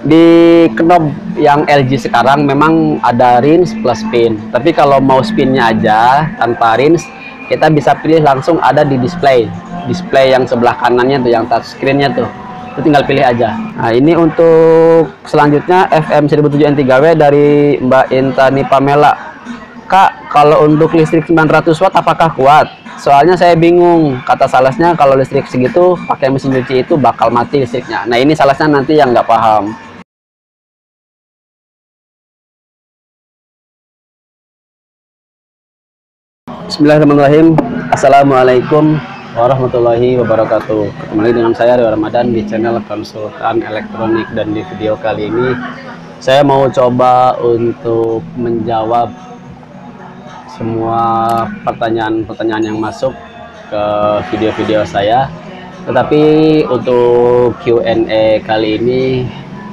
Di knob yang LG sekarang memang ada rinse plus spin, tapi kalau mau spinnya aja tanpa rinse, kita bisa pilih langsung ada di display yang sebelah kanannya tuh, yang touchscreennya tuh, itu tinggal pilih aja. Nah, ini untuk selanjutnya FM 1007 N3W dari Mbak Intani Pamela. Kak, kalau untuk listrik 900 watt apakah kuat? Soalnya saya bingung, kata salesnya kalau listrik segitu pakai mesin cuci itu bakal mati listriknya. Nah, ini salesnya nanti yang nggak paham. Bismillahirrahmanirrahim. Assalamualaikum warahmatullahi wabarakatuh. Kembali dengan saya Rio Ramadan di channel Konsultan Elektronik, dan di video kali ini saya mau coba untuk menjawab semua pertanyaan-pertanyaan yang masuk ke video-video saya. Tetapi untuk Q&A kali ini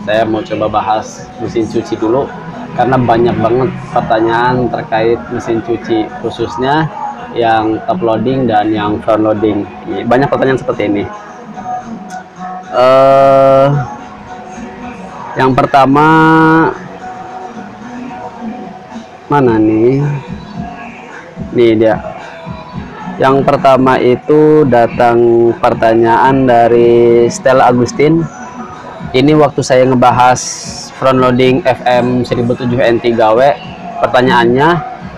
saya mau coba bahas mesin cuci dulu, karena banyak banget pertanyaan terkait mesin cuci, khususnya yang top loading dan yang front loading. Banyak pertanyaan seperti ini. Yang pertama, mana nih? Nih dia. Yang pertama itu datang pertanyaan dari Stella Agustin. Ini waktu saya ngebahas front loading FM 1007 N3W, pertanyaannya,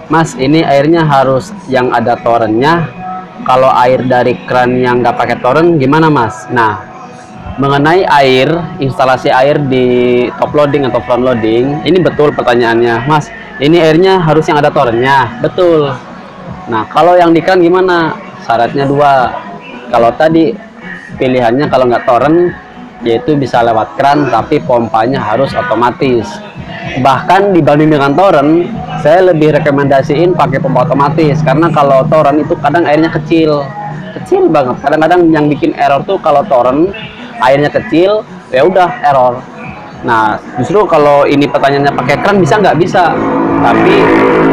Mas, ini airnya harus yang ada torennya, kalau air dari keran yang nggak pakai toren gimana, Mas? Nah, mengenai air, instalasi air di top loading atau front loading, ini betul pertanyaannya, Mas, ini airnya harus yang ada torennya. Betul. Nah, kalau yang di keran gimana? Syaratnya dua. Kalau tadi pilihannya kalau nggak toren, yaitu bisa lewat keran, tapi pompanya harus otomatis. Bahkan dibanding dengan toren, saya lebih rekomendasiin pakai pompa otomatis, karena kalau toren itu kadang airnya kecil banget. Kadang-kadang yang bikin error tuh kalau toren airnya kecil, ya udah error. Nah, justru kalau ini pertanyaannya pakai keran bisa nggak? Bisa, tapi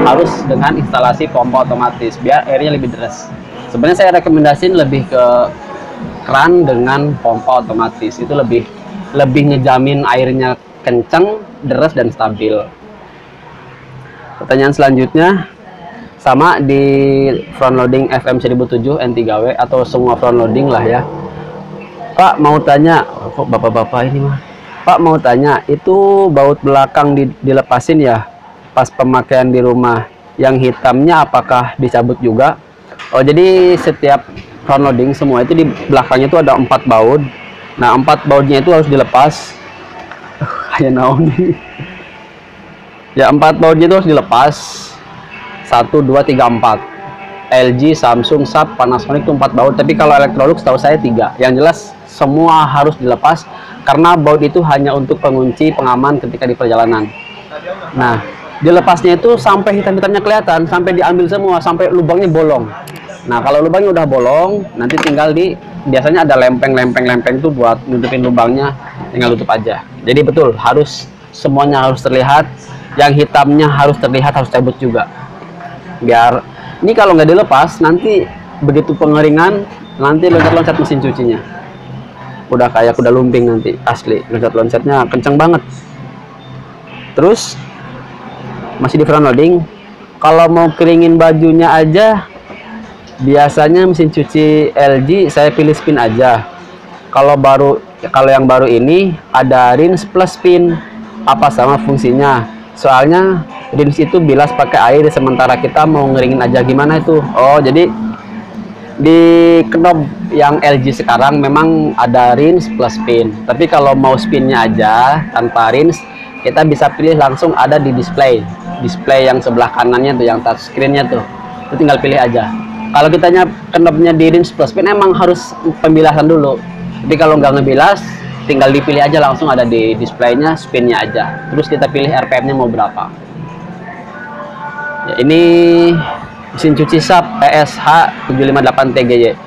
harus dengan instalasi pompa otomatis biar airnya lebih deras. Sebenarnya saya rekomendasiin lebih ke keran dengan pompa otomatis, itu lebih ngejamin airnya kencang, deras, dan stabil. Pertanyaan selanjutnya sama di front loading FM 1007 N3W atau semua front loading lah ya. Pak mau tanya, kok bapak-bapak ini mah, Pak mau tanya, itu baut belakang dilepasin ya pas pemakaian di rumah, yang hitamnya apakah dicabut juga? Oh, jadi setiap front loading semua itu di belakangnya itu ada 4 baut. Nah, 4 bautnya itu harus dilepas. Kayak naon nih. Ya, 4 bautnya itu harus dilepas. 1, 2, 3, 4. LG, Samsung, Sharp, Panasonic itu 4 baut. Tapi kalau Electrolux tahu saya 3. Yang jelas semua harus dilepas, karena baut itu hanya untuk pengunci, pengaman ketika di perjalanan. Nah, dilepasnya itu sampai hitam-hitamnya kelihatan, sampai diambil semua, sampai lubangnya bolong. Nah, kalau lubangnya udah bolong, nanti tinggal biasanya ada lempeng itu buat nutupin lubangnya, tinggal tutup aja. Jadi betul, semuanya harus terlihat, yang hitamnya harus terlihat, harus cabut juga. Biar ini kalau nggak dilepas, nanti begitu pengeringan, nanti loncat-loncat mesin cucinya. Udah kayak kuda lumping nanti, asli. Loncat-loncatnya kenceng banget. Terus masih di front loading, kalau mau keringin bajunya aja, biasanya mesin cuci LG saya pilih spin aja. Kalau yang baru ini ada rinse plus spin. Apa sama fungsinya? Soalnya rinse itu bilas pakai air, sementara kita mau ngeringin aja gimana itu? Oh, jadi di knob yang LG sekarang memang ada rinse plus spin. Tapi kalau mau spinnya aja tanpa rinse, kita bisa pilih langsung ada di display yang sebelah kanannya tuh, yang touchscreennya tuh, itu tinggal pilih aja. Kalau kitanya knobnya di rinse plus spin, emang harus pembilasan dulu. Tapi kalau nggak ngebilas, tinggal dipilih aja langsung ada di displaynya, spinnya aja. Terus kita pilih RPM-nya mau berapa. Ya, ini mesin cuci Sharp PSH 758 TGY.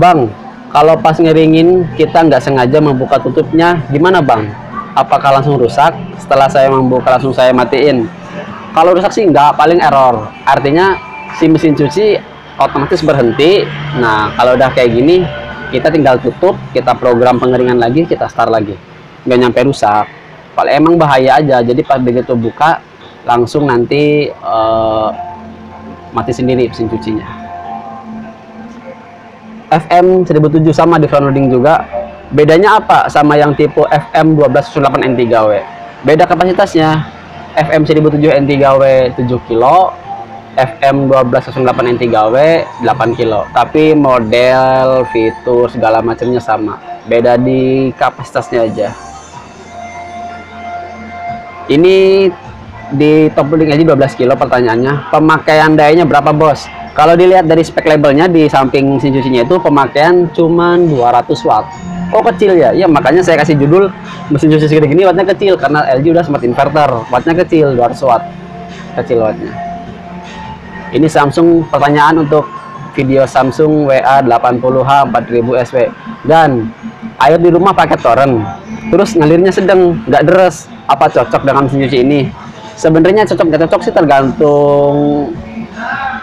Bang, kalau pas ngeringin kita nggak sengaja membuka tutupnya, gimana bang? Apakah langsung rusak? Setelah saya membuka langsung saya matiin. Kalau rusak sih nggak, paling error. Artinya si mesin cuci otomatis berhenti. Nah, kalau udah kayak gini, kita tinggal tutup, kita program pengeringan lagi, kita start lagi, nggak nyampe rusak. emang bahaya aja. Jadi pas begitu buka langsung nanti mati sendiri mesin cucinya. FM 1007 sama di front loading juga. Bedanya apa sama yang tipe FM 1208 N3W? Beda kapasitasnya. FM 1007 N3W 7 kilo, FM 1208 N3W 8 kilo. Tapi model, fitur, segala macamnya sama. Beda di kapasitasnya aja. Ini di top loading LG 12 kilo. Pertanyaannya, pemakaian dayanya berapa bos? Kalau dilihat dari spek labelnya di samping mesin cucinya itu pemakaian cuman 200 watt. Oh kecil ya? Ya makanya saya kasih judul mesin cuci segede gini wattnya kecil, karena LG udah smart inverter, wattnya kecil, 200 watt, kecil wattnya. Ini Samsung, pertanyaan untuk video Samsung WA80H 4000 SW. Dan air di rumah pakai torrent, terus ngalirnya sedang, nggak deres. Apa cocok dengan mesin cuci ini? Sebenarnya cocok nggak cocok sih tergantung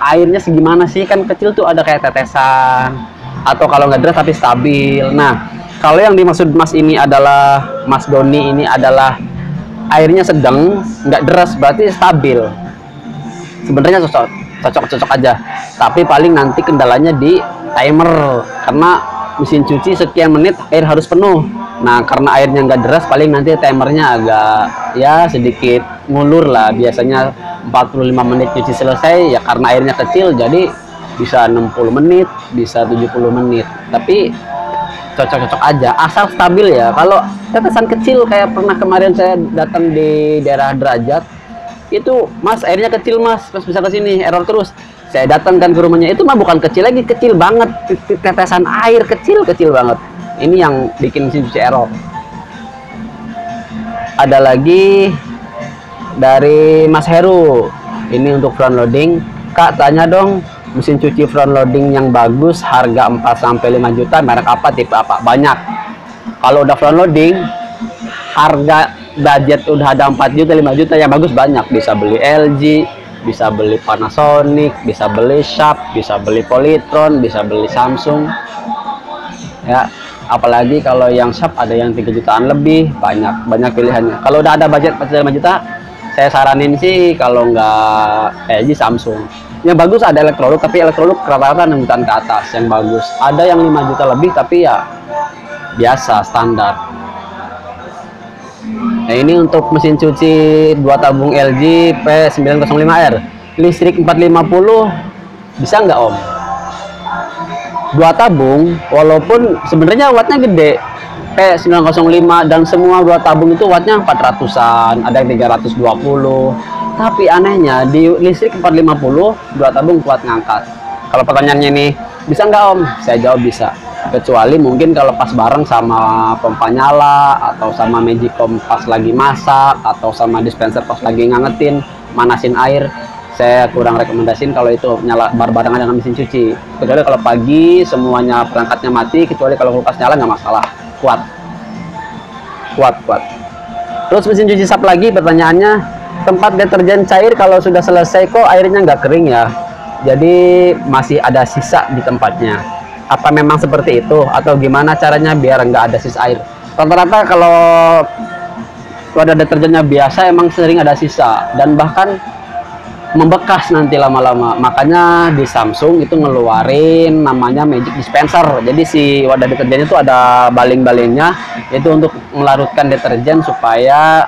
airnya segimana sih. Kan kecil tuh ada kayak tetesan, atau kalau nggak deras tapi stabil. Nah, kalau yang dimaksud Mas ini adalah, Mas Doni ini adalah airnya sedang, nggak deras, berarti stabil. Sebenarnya cocok aja. Tapi paling nanti kendalanya di timer, karena mesin cuci sekian menit air harus penuh. Nah, karena airnya nggak deras, paling nanti timernya agak ya sedikit ngulur lah. Biasanya 45 menit cuci selesai, ya karena airnya kecil jadi bisa 60 menit, bisa 70 menit. Tapi cocok-cocok aja, asal stabil ya. Kalau tetesan kecil kayak pernah kemarin saya datang di daerah Derajat, itu Mas airnya kecil Mas, pas bisa ke sini error terus. Saya datang kan ke rumahnya, itu mah bukan kecil lagi, kecil banget, tetesan air kecil banget. Ini yang bikin mesin cuci error. Ada lagi dari Mas Heru, ini untuk front loading. Kak, tanya dong, mesin cuci front loading yang bagus harga 4-5 juta, merek apa, tipe apa? Banyak. Kalau udah front loading, harga budget udah ada 4 juta, 5 juta, yang bagus banyak. Bisa beli LG, bisa beli Panasonic, bisa beli Sharp, bisa beli Polytron, bisa beli Samsung. Ya, apalagi kalau yang Sharp ada yang 3 jutaan lebih, banyak pilihannya. Kalau udah ada budget 4-5 juta, saya saranin sih kalau nggak LG, Samsung. Yang bagus ada Electrolux, tapi Electrolux rata-rata 6 jutaan ke atas yang bagus. Ada yang 5 juta lebih, tapi ya biasa, standar. Nah, ini untuk mesin cuci 2 tabung LG P905R. Listrik 450 bisa nggak Om? 2 tabung, walaupun sebenarnya wattnya gede, P905, dan semua 2 tabung itu wattnya 400-an, ada yang 320. Tapi anehnya di listrik 450, 2 tabung kuat ngangkat. Kalau pertanyaannya ini, bisa nggak Om? Saya jawab bisa. Kecuali mungkin kalau pas bareng sama pompa nyala, atau sama Magicom pas lagi masak, atau sama dispenser pas lagi ngangetin, manasin air. Saya kurang rekomendasiin kalau itu nyala barengan dengan mesin cuci. Kecuali kalau pagi semuanya perangkatnya mati, kecuali kalau kulkas nyala nggak masalah, kuat. Terus mesin cuci SAP lagi, pertanyaannya, tempat deterjen cair kalau sudah selesai kok airnya nggak kering ya? Jadi masih ada sisa di tempatnya. Apa memang seperti itu, atau gimana caranya biar nggak ada sisa air? Rata-rata kalau wadah deterjennya biasa emang sering ada sisa, dan bahkan membekas nanti lama-lama. Makanya di Samsung itu ngeluarin namanya Magic Dispenser. Jadi si wadah deterjennya itu ada baling-balingnya, itu untuk melarutkan deterjen supaya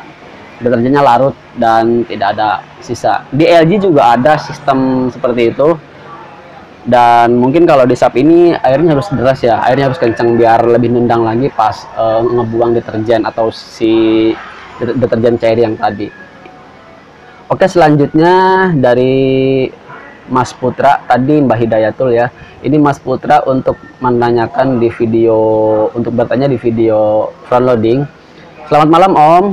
deterjennya larut dan tidak ada sisa. Di LG juga ada sistem seperti itu. Dan mungkin kalau di SAP ini airnya harus deras ya, airnya harus kencang biar lebih nendang lagi pas ngebuang deterjen atau si deterjen cair yang tadi. Oke, selanjutnya dari Mas Putra, tadi Mbak Hidayatul ya. Ini Mas Putra untuk menanyakan di video, untuk bertanya di video front loading. Selamat malam Om,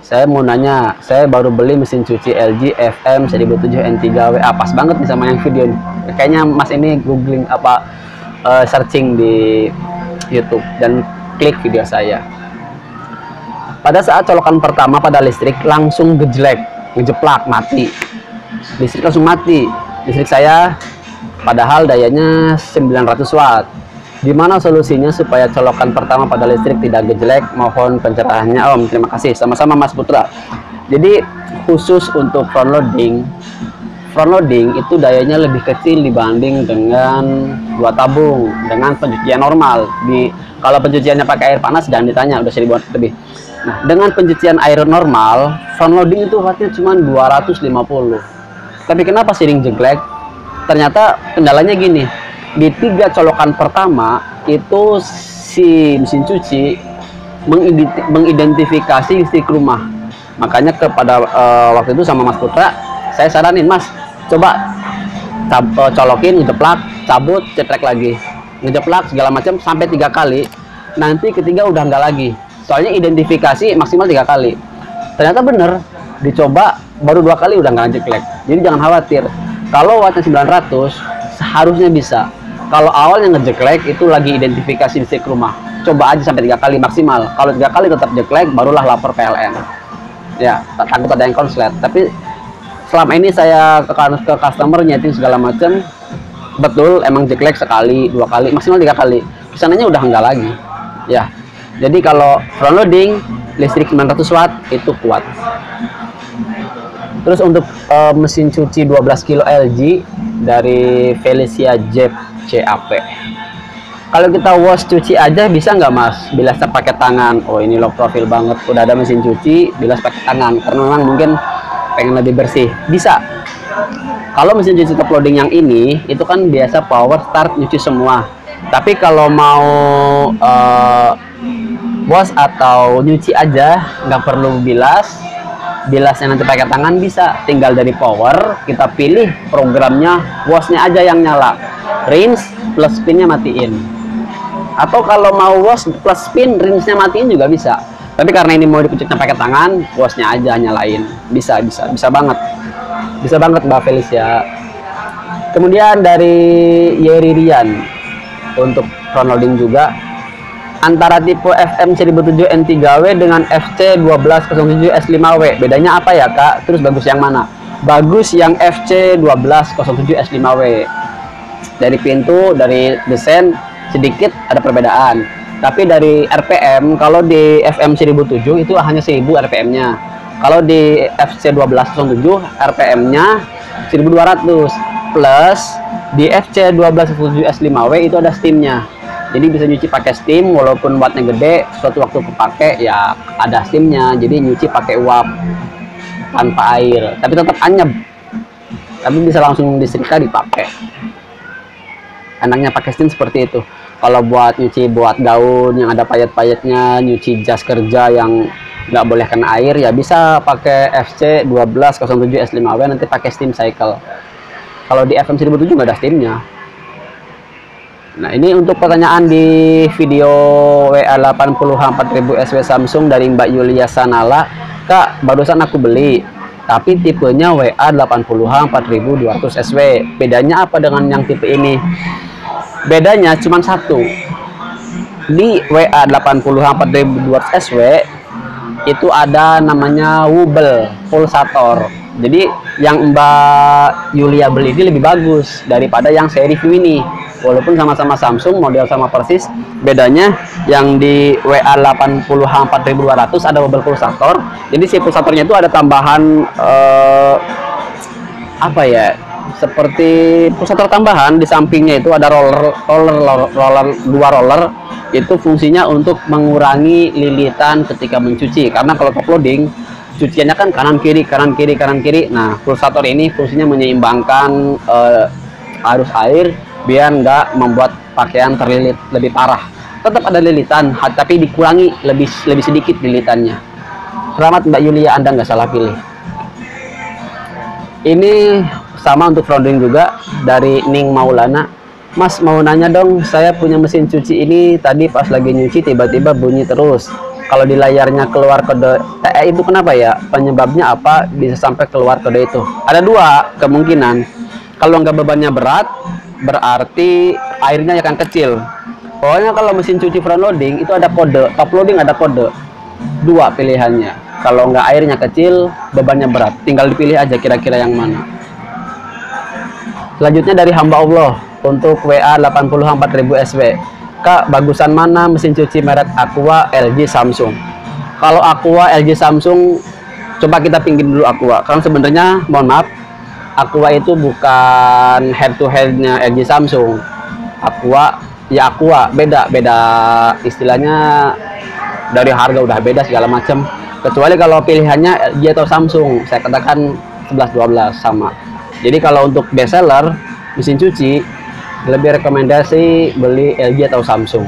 saya mau nanya, saya baru beli mesin cuci LG FM 1007 N3W. Pas banget nih sama yang video ini. Kayaknya Mas ini googling apa, searching di YouTube dan klik video saya. Pada saat colokan pertama pada listrik langsung gejlek, ngejeplak, mati. Listrik langsung mati. Listrik saya padahal dayanya 900 watt. Gimana solusinya supaya colokan pertama pada listrik tidak gejlek? Mohon pencerahannya Om. Terima kasih. Sama-sama Mas Putra. Jadi khusus untuk front loading itu dayanya lebih kecil dibanding dengan dua tabung dengan pencucian normal. Kalau pencuciannya pakai air panas jangan ditanya, udah 1000 lebih. Nah, dengan pencucian air normal, front loading itu wattnya cuma 250. Tapi kenapa sering jeglek? Ternyata kendalanya gini, di 3 colokan pertama itu si mesin cuci mengidentifikasi listrik rumah. Makanya kepada waktu itu sama Mas Putra, saya saranin, Mas, coba colokin, ngejeplak, cabut, cetrek lagi, ngejeplak segala macam sampai 3 kali. Nanti ketiga udah enggak lagi. Soalnya identifikasi maksimal 3 kali. Ternyata bener, dicoba baru 2 kali udah nggak jeglek. Jadi jangan khawatir. Kalau wattnya 900 seharusnya bisa. Kalau awalnya ngejeglek itu lagi identifikasi listrik rumah. Coba aja sampai 3 kali maksimal. Kalau 3 kali tetap jeglek, barulah lapor PLN. Ya, takut ada yang konslet. Tapi selama ini saya ke customer nyeting segala macam, betul emang jeglek sekali, 2 kali, maksimal 3 kali. Kesananya udah enggak lagi. Ya. Jadi kalau front loading listrik 900 watt itu kuat. Terus untuk mesin cuci 12 kilo LG dari Felicia Jet CAP. Kalau kita wash cuci aja bisa nggak Mas? Bilas pakai tangan. Oh ini low profile banget. Udah ada mesin cuci, bilas pakai tangan. Karena memang mungkin pengen lebih bersih. Bisa. Kalau mesin cuci top loading yang ini, itu kan biasa power start nyuci semua. Tapi kalau mau wash atau nyuci aja, nggak perlu bilas. Bilasnya nanti pakai tangan bisa. Tinggal dari power, kita pilih programnya, washnya aja yang nyala. Rinse plus spinnya matiin. Atau kalau mau wash plus spin, rinse-nya matiin juga bisa. Tapi karena ini mau dipencetnya pakai tangan, washnya aja nyalain. Bisa banget. Bisa banget Mbak Felicia. Kemudian dari Yeri Rian untuk front loading juga. Antara tipe FM 1007 N3W dengan FC 1207 S5W, bedanya apa ya Kak? Terus bagus yang mana? Bagus yang FC 1207 S5W. Dari pintu, dari desain sedikit ada perbedaan. Tapi dari RPM, kalau di FM 1007 itu hanya 1000 RPM-nya. Kalau di FC 1207 RPM-nya 1200 plus di FC 1207 S5W itu ada steam-nya. Jadi bisa nyuci pakai steam, walaupun wattnya gede, suatu waktu kepake ya ada steamnya. Jadi nyuci pakai uap tanpa air, tapi tetap anyep. Tapi bisa langsung disetrika dipakai. Enaknya pakai steam seperti itu. Kalau buat nyuci buat gaun yang ada payet-payetnya, nyuci jas kerja yang nggak boleh kena air, ya bisa pakai FC 1207 S5W, nanti pakai steam cycle. Kalau di FM 1007 nggak ada steamnya. Nah ini untuk pertanyaan di video WA 80H4000 SW Samsung dari Mbak Yulia Sanala. Kak, barusan aku beli, tapi tipenya WA 80H4200 SW. Bedanya apa dengan yang tipe ini? Bedanya cuma satu. Di WA 80H4200 SW itu ada namanya wobble pulsator. Jadi yang Mbak Yulia beli ini lebih bagus daripada yang saya review ini. Walaupun sama-sama Samsung, model sama persis, bedanya yang di WA 80H4200 ada wobble pulsator. Jadi si pulsatornya itu ada tambahan apa ya? Seperti pulsator tambahan, di sampingnya itu ada dua roller. Itu fungsinya untuk mengurangi lilitan ketika mencuci. Karena kalau top loading cuciannya kan kanan kiri. Nah, pulsator ini fungsinya menyeimbangkan arus air biar nggak membuat pakaian terlilit lebih parah. Tetap ada lilitan, tapi dikurangi lebih sedikit lilitannya. Selamat Mbak Yulia, Anda nggak salah pilih. Ini sama untuk front loading juga dari Ning Maulana. Mas mau nanya dong, saya punya mesin cuci ini tadi pas lagi nyuci tiba-tiba bunyi terus. Kalau di layarnya keluar kode TE itu kenapa ya? Penyebabnya apa bisa sampai keluar kode itu? Ada dua kemungkinan. Kalau nggak bebannya berat, berarti airnya akan kecil. Pokoknya kalau mesin cuci front loading itu ada kode, top loading ada kode. Dua pilihannya. Kalau nggak airnya kecil, bebannya berat. Tinggal dipilih aja kira-kira yang mana. Selanjutnya dari hamba Allah untuk WA 80H4000 SW. Kak, bagusan mana mesin cuci merek Aqua, LG, Samsung? Kalau Aqua, LG, Samsung, coba kita pinggir dulu Aqua. Karena sebenarnya, mohon maaf, Aqua itu bukan head to headnya LG, Samsung. Aqua, ya Aqua, beda istilahnya, dari harga udah beda segala macam. Kecuali kalau pilihannya LG atau Samsung, saya katakan 11-12 sama. Jadi kalau untuk best seller mesin cuci, lebih rekomendasi beli LG atau Samsung.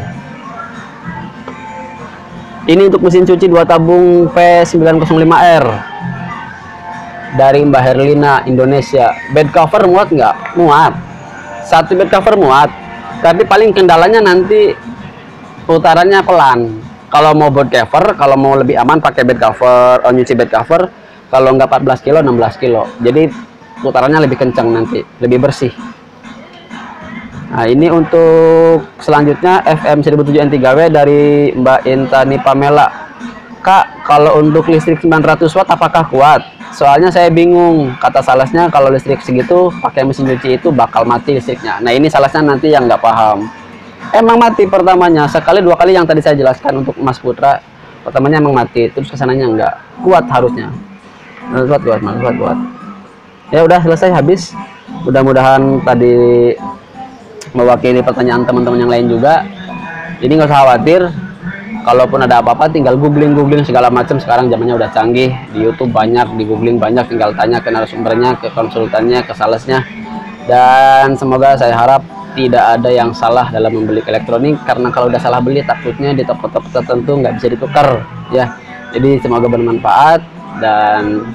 Ini untuk mesin cuci 2 tabung P905R dari Mbak Herlina, Indonesia. Bed cover muat nggak? Muat. Satu bed cover muat, tapi paling kendalanya nanti putarannya pelan. Kalau mau bed cover, kalau mau lebih aman pakai bed cover, nyuci bed cover. Kalau nggak 14 kilo, 16 kilo. Jadi putarannya lebih kencang nanti, lebih bersih. Nah, ini untuk selanjutnya FM 1007 N3W dari Mbak Intani Pamela. Kak, kalau untuk listrik 900 watt apakah kuat? Soalnya saya bingung, kata salesnya kalau listrik segitu pakai mesin cuci itu bakal mati listriknya. Nah, ini salesnya nanti yang nggak paham. Emang mati pertamanya, sekali 2 kali yang tadi saya jelaskan untuk Mas Putra. Pertamanya emang mati, terus kesananya nggak kuat harusnya. Kuat. Ya udah selesai, habis. Mudah-mudahan tadi mewakili pertanyaan teman-teman yang lain juga. Jadi nggak usah khawatir, kalaupun ada apa-apa tinggal googling segala macam. Sekarang zamannya udah canggih, di YouTube banyak, di googling banyak, tinggal tanya ke narasumbernya, ke konsultannya, ke salesnya. Dan semoga, saya harap tidak ada yang salah dalam membeli elektronik, karena kalau udah salah beli takutnya di toko-toko tertentu nggak bisa ditukar ya. Jadi semoga bermanfaat dan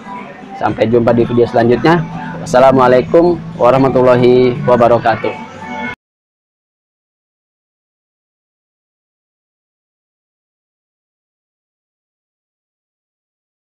sampai jumpa di video selanjutnya. Assalamualaikum warahmatullahi wabarakatuh.